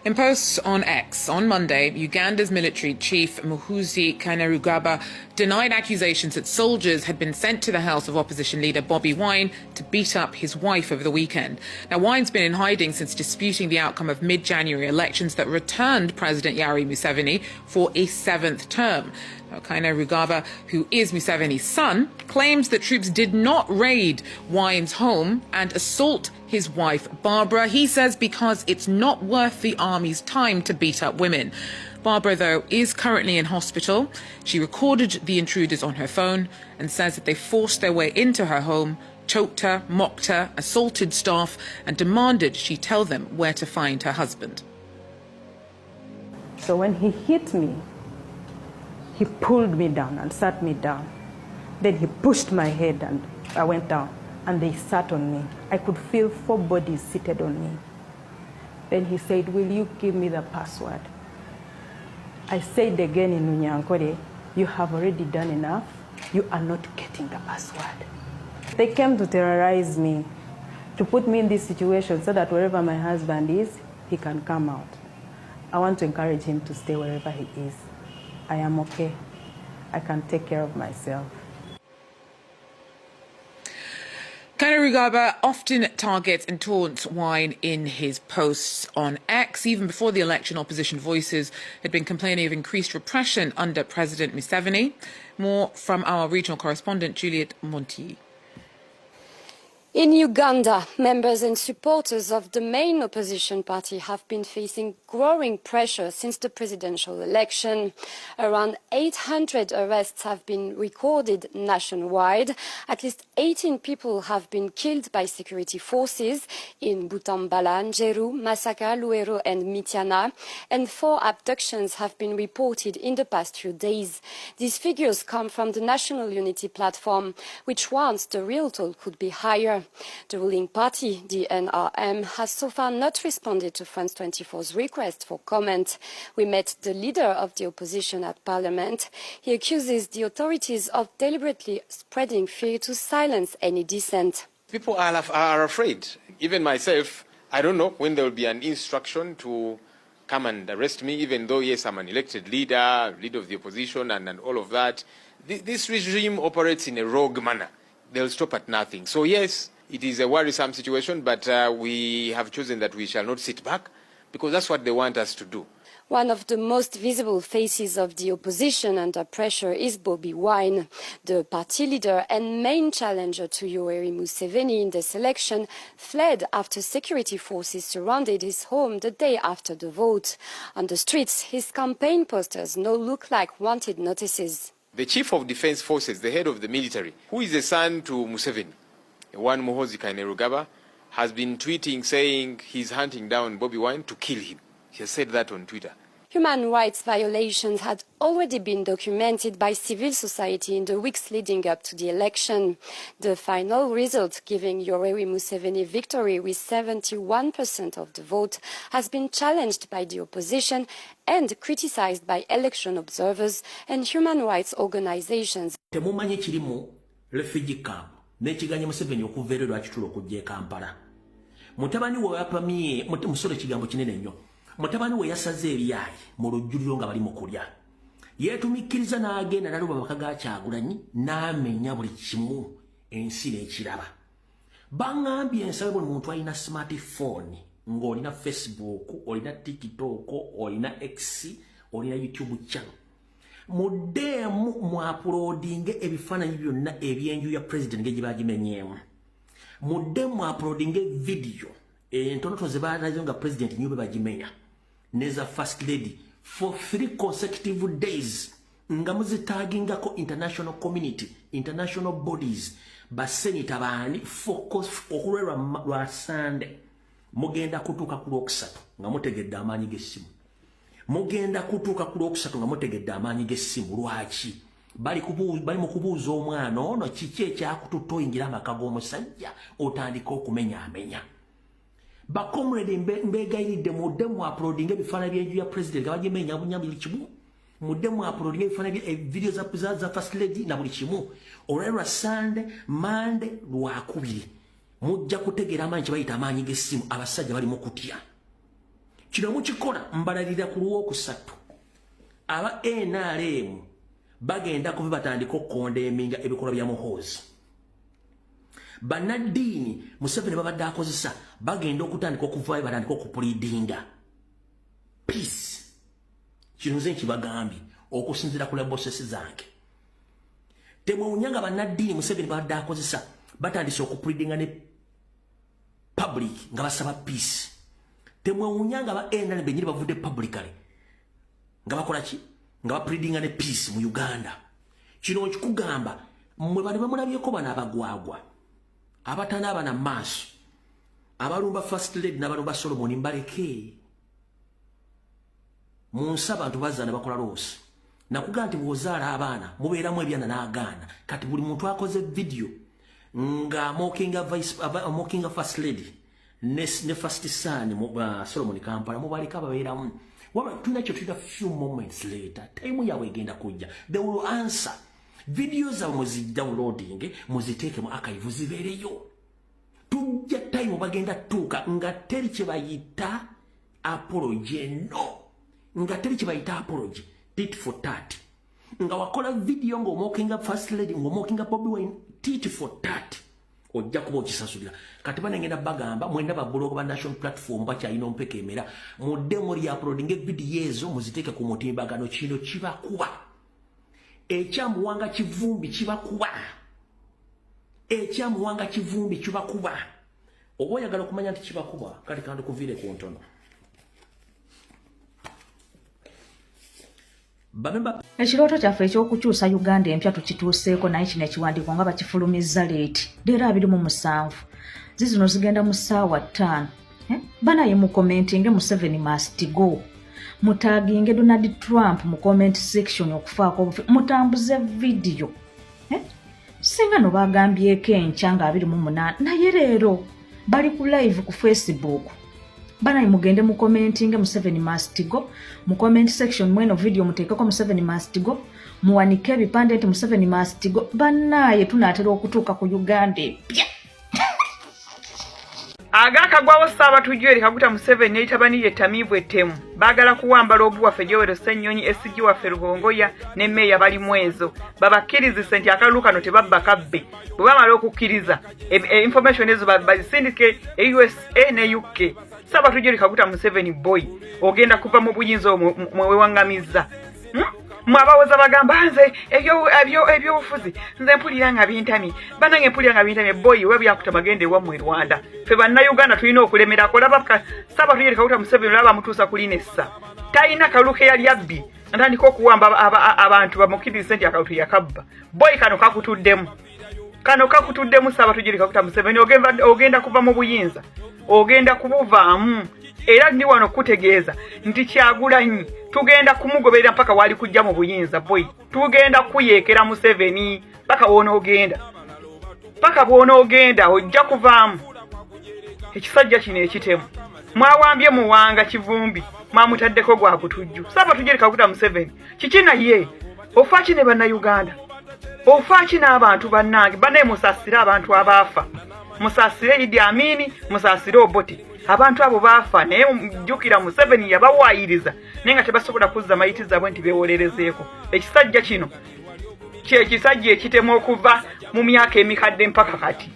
In posts on X on Monday, Uganda's military chief Muhoozi Kainerugaba denied accusations that soldiers had been sent to the house of opposition leader Bobi Wine to beat up his wife over the weekend. Now, Wine's been in hiding since disputing the outcome of mid-January elections that returned President Yoweri Museveni for a 7th term. Now, Kainerugaba, who is Museveni's son, claims that troops did not raid Wine's home and assault his wife Barbara. He says because it's not worth the army's time to beat up women. Barbara, though, is currently in hospital. She recorded the intruders on her phone and says that they forced their way into her home, choked her, mocked her, assaulted staff and demanded she tell them where to find her husband. So when he hit me, he pulled me down and sat me down. Then he pushed my head and I went down and they sat on me. I could feel 4 bodies seated on me. Then he said, "Will you give me the password?" I said again in Unyankore, "You have already done enough. You are not getting the password." They came to terrorize me, to put me in this situation so that wherever my husband is, he can come out. I want to encourage him to stay wherever he is. I am okay. I can take care of myself. Kainerugaba often targets and taunts Wine in his posts on X. Even before the election, opposition voices had been complaining of increased repression under President Museveni. More from our regional correspondent, Juliet Monti. In Uganda, members and supporters of the main opposition party have been facing growing pressure since the presidential election. Around 800 arrests have been recorded nationwide. At least 18 people have been killed by security forces in Butambala, Njeru, Masaka, Luero and Mityana, and 4 abductions have been reported in the past few days. These figures come from the National Unity Platform, which warns the real toll could be higher. The ruling party, the NRM, has so far not responded to France 24's request for comment. We met the leader of the opposition at Parliament. He accuses the authorities of deliberately spreading fear to silence any dissent. People are afraid. Even myself, I don't know when there will be an instruction to come and arrest me, even though, yes, I'm an elected leader of the opposition and all of that. This regime operates in a rogue manner. They'll stop at nothing. So, yes, it is a worrisome situation, but we have chosen that we shall not sit back because that's what they want us to do. One of the most visible faces of the opposition under pressure is Bobi Wine. The party leader and main challenger to Yoweri Museveni in this election fled after security forces surrounded his home the day after the vote. On the streets, his campaign posters now look like wanted notices. The Chief of Defense Forces, the head of the military, who is the son to Museveni, one Muhoozi Kainerugaba, has been tweeting saying he's hunting down Bobi Wine to kill him. He has said that on Twitter. Human rights violations had already been documented by civil society in the weeks leading up to the election. The final result, giving Yoweri Museveni victory with 71% of the vote, has been challenged by the opposition and criticized by election observers and human rights organizations. Temumanyi kirimu refugee camp n'ekiganya Museveni okuveererwa akitulo okujja e Kampala. Mutabani we yapamye musolo kigambo kinene nnyo. Mutabani we yasaze ebyayi mu lujjuliro nga bali mu kulya. Yeetumikkiriza n'agenda n'aluba amaka ga Kyagulanyi n'amenya buli kimu ensi n'ekiraba. Bangambye ensabe buli muntu alina smartphone ng'olina Facebook, olina TikTok, olina X, olina YouTube channel. Muddemu mu uploading ebifaananyi byonna ebyenju ya president gye bagimenyeemu. Muddemu mu uploading video entonoto ze baalazo nga president nyube bagimenya. Neza first lady for 3 consecutive days nga muzitagingako international community, international bodies, basenita baani focus okulwerwa lwa Sunday. Mugenda kutuuka ku Lwokusatu nga mutegedde amaanyi g'essimu. Mugenda kutuuka ku Lwokusatu nga mutegedde amaanyi g'essimu. Lwaki? Bali mu kubuuza omwana ono kiki ekyakututa oyingira amaka g'omusajja otandika okumenya. Bakomrede mbegayiridde muddemu uploading ebifaananyi by'enju ya president nga bagimenya bunya buli kimu. Muddemu uploading ebifaananyi video za first lady na buli kimu. Olwalwa Sunday, Monday, Lwakubiri. Mujja kutegeera amaanyi kye bayita amaanyi g'essimu abasajja bali mu kutya. kino mukikola mbalalira ku Lwokusatu aba NRM bagenda kuba batandika okkondeminga ebikolwa bya Muhoozi bannaddiini Museveni babadde akozesa bagenda okutandika okuvaayo batandika okupulidinga peace kino nze nkibagambye okusinziira ku labosesi zange temwewunyanga bannaddiini Museveni babadde akozesa batandise okupulidinga ne public nga basaba peace temwewunyanga ba NRM benyini bavudde publicly nga bakola ki nga bapulidinga ne peace mu Uganda kino nkikugamba mmwe bali bamulabyeko bano abagwagwa abatana abana maaso abalumba first lady n'abalumba Solomon mbaleke munsa abantu bazaana bakola loosi nakugamba nti bw'ozaala abaana mubeeramu ebyana n'agaana kati buli muntu akoze video nga mokinga first lady ne first son Solomon Kampala mubaleka babeeramu waba tunakyo tuta few moments later time yawe egenda kujja they will answer videos za muzi downloading muziteke mu archive zibereyo tujja time bagenda tuka nga teri kibayita apology no nga teri kibayita apology tit for tat nga wakola video ngo mokinga first lady ngo mokinga Bobi Wine tit for tat ojja kuba okisasulira kati banengenda bagamba mwenda ba blog ba national platform bakyalina ompeka emera mudde muri uploading video ezo muziteke ku mutimbagano kino kibakuba ekyamuwanga kivumbi kibakuba ekyamuwanga kivumbi kibakuba oba oyagala okumanya nti kibakuba kati kandi kuvire ku ntono ekirooto kyaffe ekyokukyusa Uganda empya tukituuseeko naye kino ekiwandiiko nga bakifulumizza leeti leero 27 zino zigenda mu ssaawa 5 banaye mu commentinge Museveni must go mutaginge Donald Trump mu comment section okufaako mutambuze video singa no bagambyeko enkya nga 28 naye leero bali ku live ku Facebook banaye mugende mu commenting Museveni must go mu comment section mweno video muteekeko Museveni must go muwanike ebipande nti Museveni must go banaye tunaatera okutuuka ku Uganda epya agakagwawo Ssaabatuuze Kaguta Museveni n'etabani ye Tamiivu Ettemu baagala kuwambala obu waffe Joel Ssennyonyi esigi waffe Lugongoya ne Meeya bali mwezo babakkirizise nti akalulu kano tebabba kabbe bwe bamala okukkiriza information ezo bazisindike USA ne UK Ssaabatuuze Kaguta Museveni boy ogenda kuva mu buyinza mwewangamiza mwabawoza bagamba nze ebyobufuzi nze mpulira nga bintamye banange mpulira nga bintamye boy we byakuta magende wa mu Rwanda fe banna Uganda tulina okulemera kolaba Ssaabatuuze Kaguta Museveni laba mutuusa kulinessa talina kaluke yali abbi ntandika okuwamba abantu bamukirize nti akalulu yakabba boy kano kakutuddemu Ssaabatuuze Kaguta Museveni ogenda kuva mu buyinza ogenda kubuvaamu era ndi wano kutegeeza nti Kyagulanyi tugenda kumugoberera mpaka wali kujja mu buyinza boy tugenda kuyeekera Museveni paka bw'onoogenda ojja kuvaamu ekisajja kino ekitemu mwawambye muwanga kivumbi mwamutaddeko gwa kutujju Ssaabatuuze Kaguta Museveni kiki naye ofaaki ne bannayuganda ofaaki n'abantu bannange banaye musaasire abantu abaafa musaasire Idi Amini musaasire Obote abantu abo baafa naye jjukira Museveni yabawaayiriza naye nga tebasobola kuzza mayiti zaabwe nti beewolerezeeko ekisajja kino kyekisajja ekitemu okuva mu myaka emikadde mpaka kati